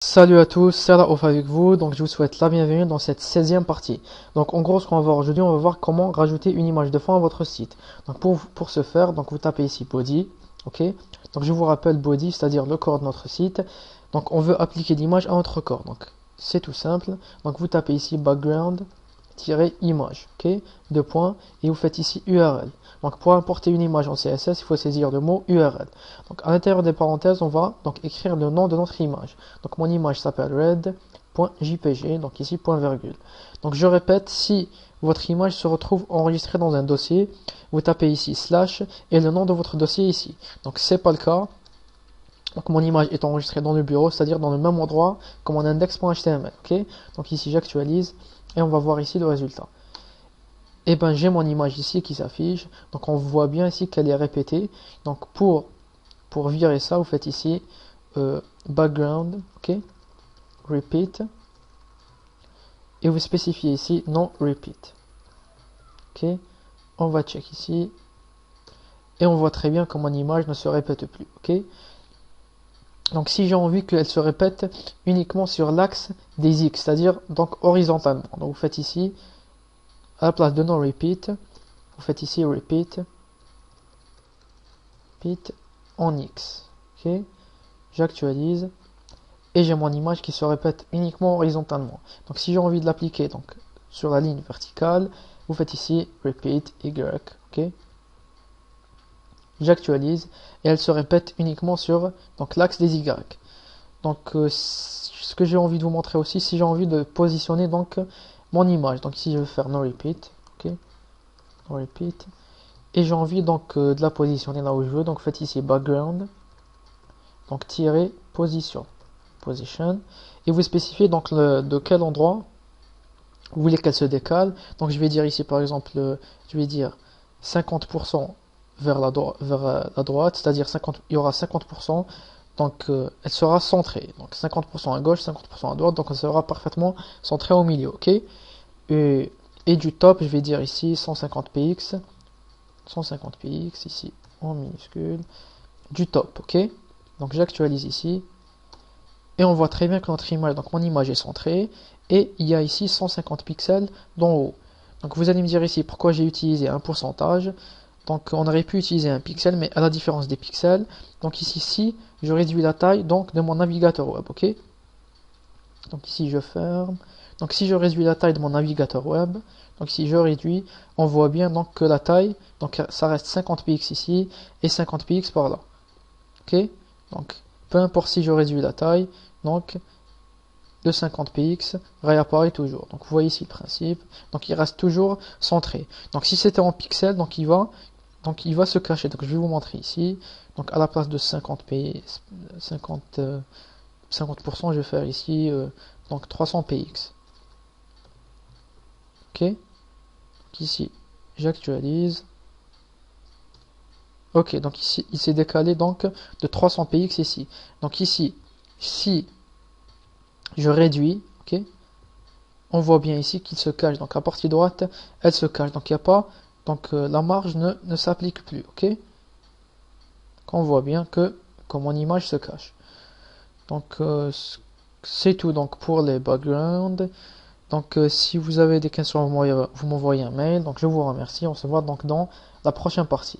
Salut à tous, c'est Raouf avec vous, donc je vous souhaite la bienvenue dans cette 16e partie. Donc en gros ce qu'on va voir aujourd'hui, on va voir comment rajouter une image de fond à votre site. Donc pour ce faire, donc vous tapez ici body, ok. Donc je vous rappelle body, c'est-à-dire le corps de notre site. Donc on veut appliquer l'image à notre corps, donc c'est tout simple. Donc vous tapez ici background-image, ok, deux points, et vous faites ici URL. Donc pour importer une image en CSS, il faut saisir le mot URL. Donc à l'intérieur des parenthèses, on va donc écrire le nom de notre image. Donc mon image s'appelle red.jpg, donc ici point virgule. Donc je répète, si votre image se retrouve enregistrée dans un dossier, vous tapez ici slash et le nom de votre dossier ici. Donc c'est pas le cas. Donc mon image est enregistrée dans le bureau, c'est-à-dire dans le même endroit que mon index.html. Ok. Donc ici j'actualise et on va voir ici le résultat. Et ben j'ai mon image ici qui s'affiche. Donc on voit bien ici qu'elle est répétée. Donc pour virer ça, vous faites ici background, ok, repeat, et vous spécifiez ici non repeat. Ok, on va check ici et on voit très bien que mon image ne se répète plus. Ok, donc si j'ai envie qu'elle se répète uniquement sur l'axe des X, c'est-à-dire donc horizontalement, donc vous faites ici à la place de non repeat, vous faites ici repeat en X. Ok, j'actualise et j'ai mon image qui se répète uniquement horizontalement. Donc si j'ai envie de l'appliquer donc sur la ligne verticale, vous faites ici repeat Y, ok. J'actualise et elle se répète uniquement sur donc l'axe des Y. Donc ce que j'ai envie de vous montrer aussi, si j'ai envie de positionner donc mon image, donc ici je vais faire no repeat, ok, no repeat, et j'ai envie donc de la positionner là où je veux, donc faites ici background, donc tirer position, et vous spécifiez donc de quel endroit vous voulez qu'elle se décale. Donc je vais dire ici par exemple, je vais dire 50% vers la droite, c'est-à-dire il y aura 50%, donc elle sera centrée. Donc 50% à gauche, 50% à droite, donc elle sera parfaitement centrée au milieu, ok. Et du top, je vais dire ici 150 px, 150 px ici en minuscule, du top, ok. Donc j'actualise ici. Et on voit très bien que notre image, donc mon image est centrée, et il y a ici 150 pixels d'en haut. Donc vous allez me dire ici pourquoi j'ai utilisé un pourcentage. Donc on aurait pu utiliser un pixel, mais à la différence des pixels, donc ici, si je réduis la taille donc de mon navigateur web, ok. Donc ici je ferme. Donc si je réduis la taille de mon navigateur web, donc si je réduis, on voit bien donc que la taille, donc ça reste 50 px ici et 50 px par là, ok. Donc peu importe si je réduis la taille, donc de 50 px réapparaît toujours. Donc vous voyez ici le principe. Donc il reste toujours centré. Donc si c'était en pixels, donc il va se cacher. Donc je vais vous montrer ici. Donc à la place de 50 50%, je vais faire ici donc 300 px. Ok. Donc ici j'actualise. Ok, donc ici il s'est décalé donc de 300 px ici. Donc ici, si je réduis, ok, on voit bien ici qu'il se cache. Donc à partie droite, elle se cache. Donc il n'y a pas, donc la marge ne s'applique plus, ok. On voit bien que mon image se cache. Donc c'est tout donc pour les backgrounds. Donc si vous avez des questions, vous m'envoyez un mail. Donc je vous remercie. On se voit donc dans la prochaine partie.